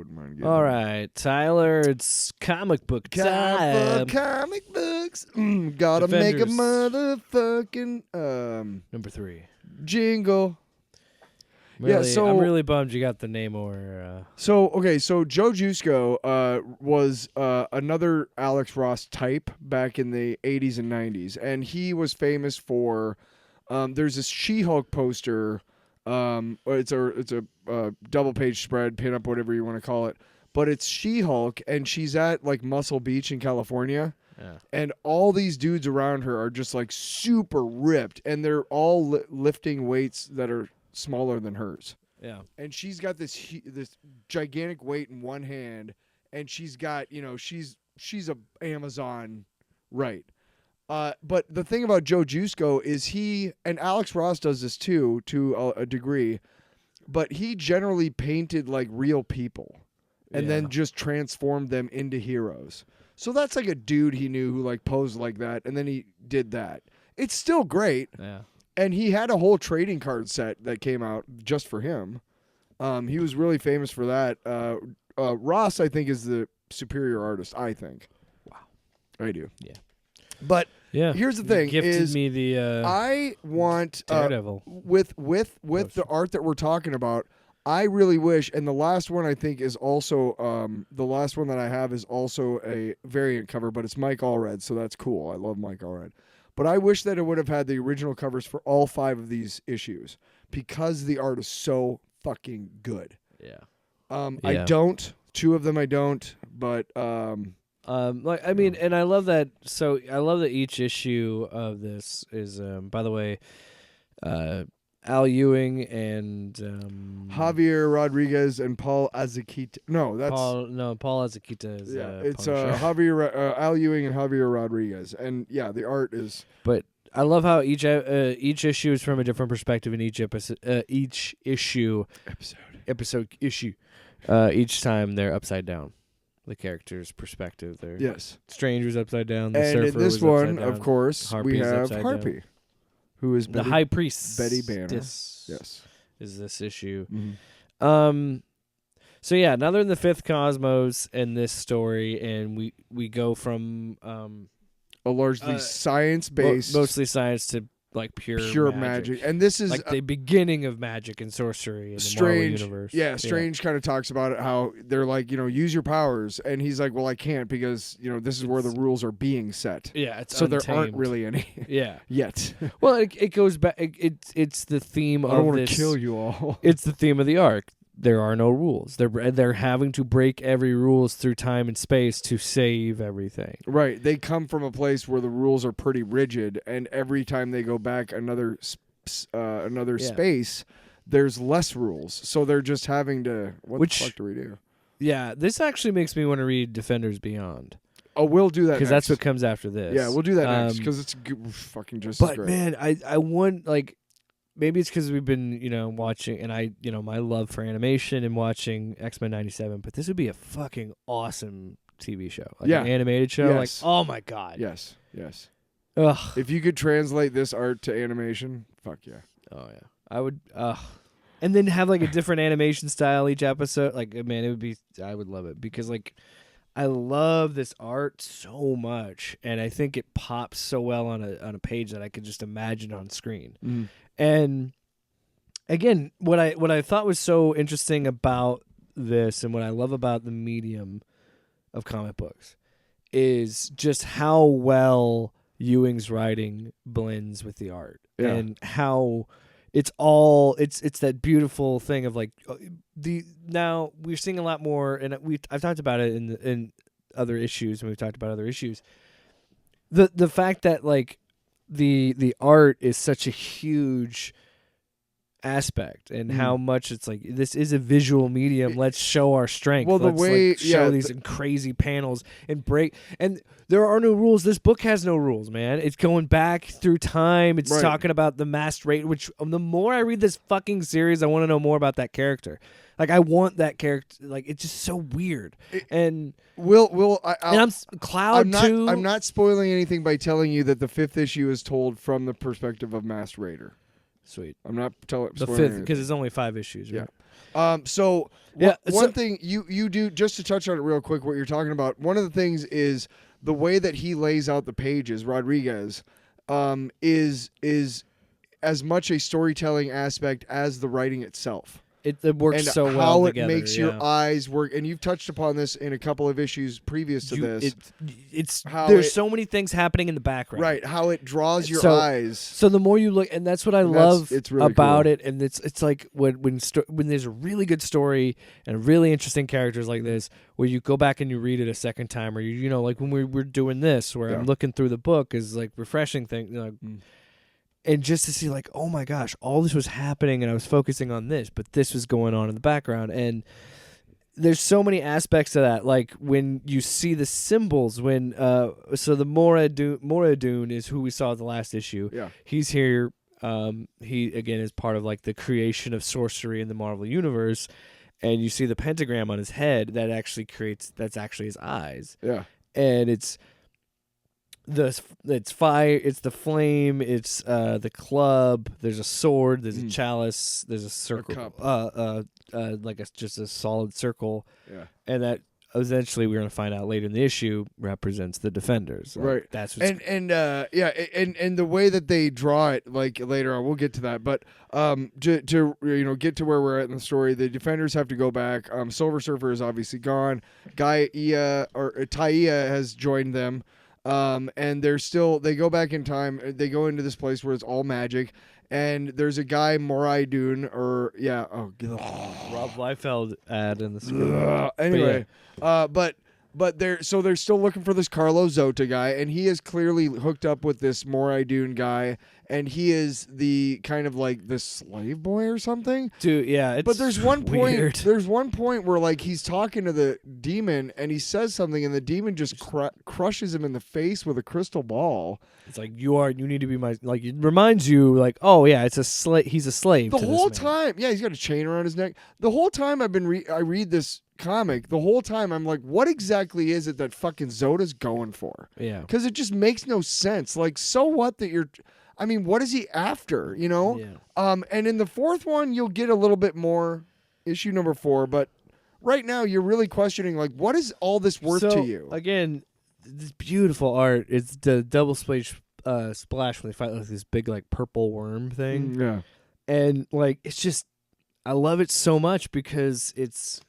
wouldn't mind getting. All right, Tyler, it's comic book time. Comic books. Gotta make a Defenders. motherfucking Number 3. jingle. Really, so I'm really bummed you got the Namor. So Joe Jusko was another Alex Ross type back in the 80s and 90s, and he was famous for there's this She-Hulk poster. It's a double page spread, pin up, whatever you want to call it, but it's She-Hulk, and she's at like Muscle Beach in California. Yeah. And all these dudes around her are just like super ripped, and they're all lifting weights that are smaller than hers. Yeah. And she's got this gigantic weight in one hand, and she's got, she's a Amazon, right? But the thing about Joe Jusko is he, and Alex Ross does this too, to a degree, but he generally painted like real people and then just transformed them into heroes. So that's like a dude he knew who like posed like that, and then he did that. It's still great. Yeah. And he had a whole trading card set that came out just for him. He was really famous for that. Ross, I think, is the superior artist, I think. Wow. I do. Yeah. But here's the thing. You gifted is me the I want Daredevil. With the art that we're talking about, I really wish, and the last one I think is also the last one that I have is also a variant cover, but it's Mike Allred, so that's cool. I love Mike Allred. But I wish that it would have had the original covers for all 5 of these issues because the art is so fucking good. Yeah. I don't. 2 of them I don't, but and I love that. So I love that each issue of this is, by the way, Al Ewing and Javier Rodriguez and Paul Azuquita. No, that's Paul Azuquita is it's publisher. Al Ewing and Javier Rodriguez, and the art is. But I love how each issue is from a different perspective in each episode. Each time they're upside down. The character's perspective. They're Stranger's upside down. The and Surfer in this was one, down. of course, Harpy's we have upside Harpy. Down. Who is the High Priest? Betty Banner. Yes. Is this issue? Mm-hmm. So now they're in the 5th cosmos in this story, and we go from a largely science-based, mostly science to like pure magic. And this is like the beginning of magic and sorcery in Strange, the Marvel universe. Yeah, Strange kind of talks about it, how they're like, use your powers, and he's like, well, I can't because this is where the rules are being set. Yeah, it's so untamed. There aren't really any. Yet. Well, it goes back. It's the theme of this. I don't want to kill you all. It's the theme of the arc. There are no rules. They're having to break every rules through time and space to save everything. Right. They come from a place where the rules are pretty rigid, and every time they go back another space, there's less rules. So they're just having to. What the fuck do we do? Yeah, this actually makes me want to read Defenders Beyond. Oh, we'll do that because that's what comes after this. Yeah, we'll do that next because it's fucking just. But as great. Man, I want like. Maybe it's because we've been, watching, and my love for animation and watching X-Men 97, but this would be a fucking awesome TV show. Like an animated show. Yes. Like, oh my God. Yes. Ugh. If you could translate this art to animation, fuck yeah. Oh, yeah. I would, and then have like a different animation style each episode. Like, man, I would love it because like, I love this art so much, and I think it pops so well on a page that I could just imagine on screen. Mm. And again, what I thought was so interesting about this, and what I love about the medium of comic books, is just how well Ewing's writing blends with the art, and how it's that beautiful thing of like now we're seeing a lot more, and I've talked about it in other issues, and we've talked about other issues. The fact that like the art is such a huge aspect, and how much it's like this is a visual medium. Let's show our strength. Well, Let's show these crazy panels and break. And there are no rules. This book has no rules, man. It's going back through time. It's talking about the masked raider. Which the more I read this fucking series, I want to know more about that character. Like I want that character. Like it's just so weird. I'm Cloud too. I'm not spoiling anything by telling you that the 5th issue is told from the perspective of Masked Raider. Sweet. I'm not telling. The fifth, because it's only 5 issues. Right? Yeah. So Yeah, one thing you do, just to touch on it real quick, what you're talking about. One of the things is the way that he lays out the pages. Rodriguez is as much a storytelling aspect as the writing itself. It works and so well how it together, makes your eyes work. And you've touched upon this in a couple of issues previous to this. There's so many things happening in the background. Right, how it draws your eyes. So the more you look, and that's what I love it's really about cool. it. And it's like when there's a really good story and really interesting characters like this, where you go back and you read it a second time, or you know, like when we're doing this, where I'm looking through the book is like refreshing thing. You know, and just to see like, oh my gosh, all this was happening and I was focusing on this, but this was going on in the background. And there's so many aspects to that. Like when you see the symbols, when so the Moradun is who we saw at the last issue. Yeah. He's here. He again is part of like the creation of sorcery in the Marvel universe. And you see the pentagram on his head that's actually his eyes. Yeah. And it's fire, it's the flame, it's the club, there's a sword, there's a chalice, there's a circle, just a solid circle. Yeah. And that eventually we're going to find out later in the issue represents the Defenders. Like, right. That's what's and the way that they draw it, like later on, we'll get to that. But to get to where we're at in the story, the Defenders have to go back. Silver Surfer is obviously gone. Taia has joined them. And they go back in time. They go into this place where it's all magic, and there's a guy, Morai Dune, Rob Liefeld ad in the script. Anyway, but they're still looking for this Carlo Zota guy, and he is clearly hooked up with this Morai Dune guy, and he is the kind of like the slave boy or something. Dude, yeah. But there's one weird. point. There's one point where like he's talking to the demon, and he says something, and the demon just crushes him in the face with a crystal ball. It's like you need to be my, like, it reminds you like, oh yeah, it's a slave. He's a slave. The to whole this man. time, yeah, he's got a chain around his neck. The whole time I read this comic, the whole time I'm like, what exactly is it that fucking Zoda's going for? Yeah. Because it just makes no sense. Like, so what that you're, I mean, what is he after, you know? Yeah. And in the fourth one, you'll get a little bit more, issue number 4, but right now you're really questioning, like, what is all this worth to you? Again, this beautiful art. It's the double splash when they fight like this big like purple worm thing. Yeah. And like, it's just, I love it so much because it's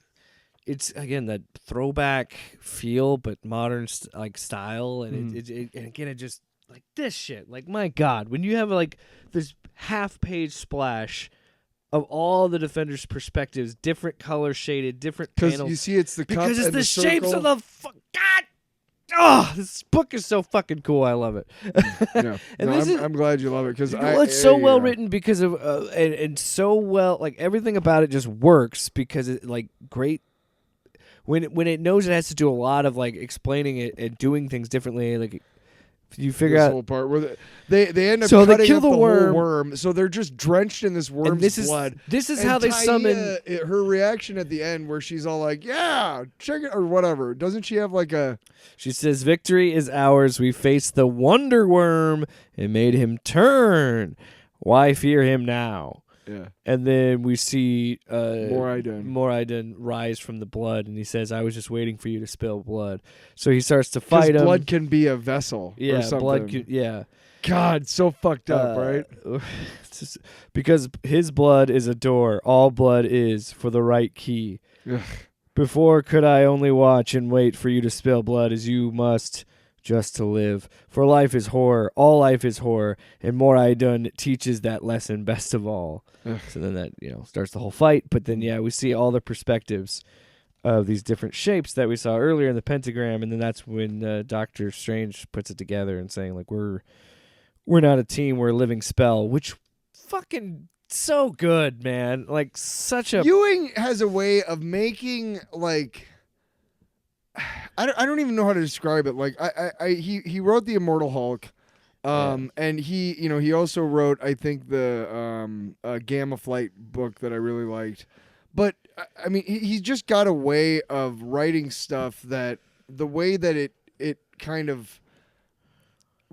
again that throwback feel, but modern style, and and again it just like this shit. Like, my God, when you have like this half-page splash of all the Defenders' perspectives, different color shaded, different panels. Because you see, it's the cup because it's and the shapes circle. of the God. Oh, this book is so fucking cool. I love it. Yeah. And I'm glad you love it because it's so well written because of and so well, like, everything about it just works because it like great. When it knows it has to do a lot of like explaining it and doing things differently, like you figure this out whole part where they end up so cutting they kill up the whole worm. worm, so they're just drenched in this worm's blood. This is And how they Taia, summon. Her reaction at the end, where she's all like, "Yeah, check it," or whatever. Doesn't she have like a? She says, "Victory is ours. We faced the Wonder Worm and made him turn. Why fear him now?" Yeah. And then we see Moraiden rise from the blood, and he says, "I was just waiting for you to spill blood." So he starts to fight him. Blood can be a vessel. Yeah, or something. blood. Yeah. God, so fucked up, right? Because his blood is a door. All blood is for the right key. Ugh. Before could I only watch and wait for you to spill blood, as you must just to live. For life is horror. All life is horror. And Moraiden teaches that lesson best of all. Ugh. So then that, starts the whole fight. But then, we see all the perspectives of these different shapes that we saw earlier in the pentagram. And then that's when Doctor Strange puts it together and saying, like, we're not a team, we're a living spell, which fucking so good, man. Like, such a... Ewing has a way of making, like... I don't even know how to describe it. Like, he wrote the Immortal Hulk, and he also wrote, I think, the Gamma Flight book that I really liked. But I mean, he's just got a way of writing stuff that the way that it kind of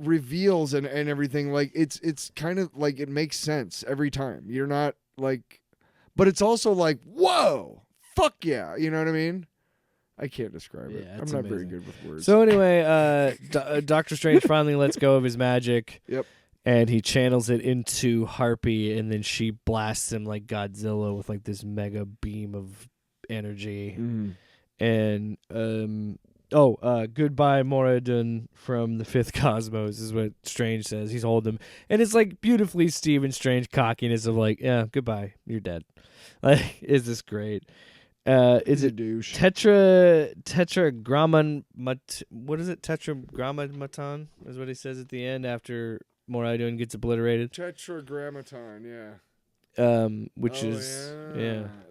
reveals and everything, like it's kind of like it makes sense every time. You're not like, but it's also like, whoa, fuck yeah, you know what I mean? I can't describe it. I'm not very good with words. So anyway, Doctor Strange finally lets go of his magic. Yep. And he channels it into Harpy, and then she blasts him like Godzilla with like this mega beam of energy. And goodbye Moradin from the Fifth Cosmos is what Strange says. He's holding him, and it's like beautifully Stephen Strange cockiness of like, yeah, goodbye, you're dead. Like, is this great? Is it douche. tetragrammaton? What is it? Tetragrammaton is what he says at the end after Moradin gets obliterated. Tetragrammaton, yeah. Which is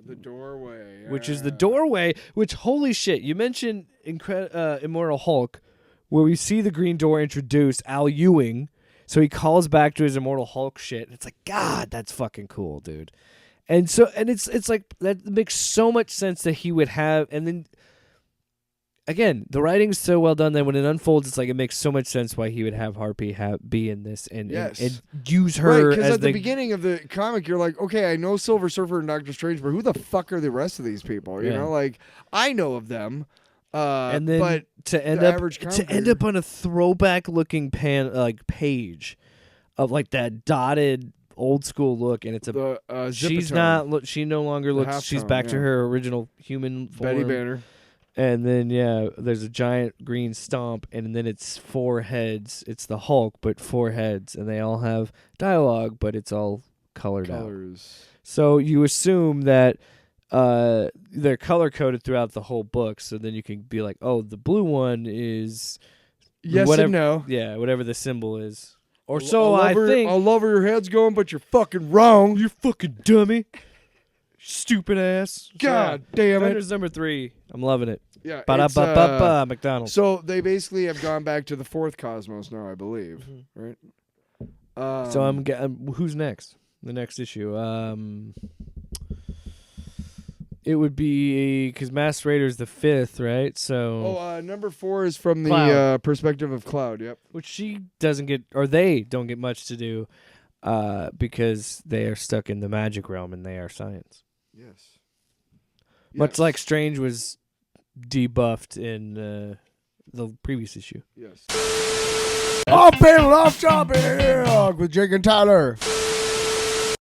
the doorway. Which is the doorway. Which, holy shit! You mentioned Immortal Hulk, where we see the Green Door introduced Al Ewing, so he calls back to his Immortal Hulk shit. And it's like, God, that's fucking cool, dude. And it's like that makes so much sense that he would have, and then again, the writing's so well done that when it unfolds, it's like it makes so much sense why he would have Harpy be in this and use her because as at the beginning of the comic, you're like, okay, I know Silver Surfer and Doctor Strange, but who the fuck are the rest of these people? You know, like I know of them, and then but to end up on a throwback looking page of like that dotted old school look, and it's she no longer looks, she's back to her original human form. Betty Banner. And then there's a giant green stomp, and then it's 4 heads. It's the Hulk, but 4 heads, and they all have dialogue, but it's all colored out. So you assume that they're color coded throughout the whole book, so then you can be like, oh, the blue one is whatever, and no. Yeah, whatever the symbol is. Or I think. I love where your head's going, but you're fucking wrong. You fucking dummy. Stupid ass. God damn it. Avengers number 3. I'm loving it. Yeah. Ba-da-ba-ba-ba, McDonald's. So they basically have gone back to the 4th cosmos now, I believe. Right? So I'm who's next? The next issue. It would be because Masked Raider's the 5th, right? So number 4 is from the perspective of Cloud. Yep. Which she doesn't get, or they don't get much to do, because they are stuck in the magic realm and they are science. Yes. Much like Strange was debuffed in the previous issue. Yes. Offpanelofftopic with Jake and Tyler.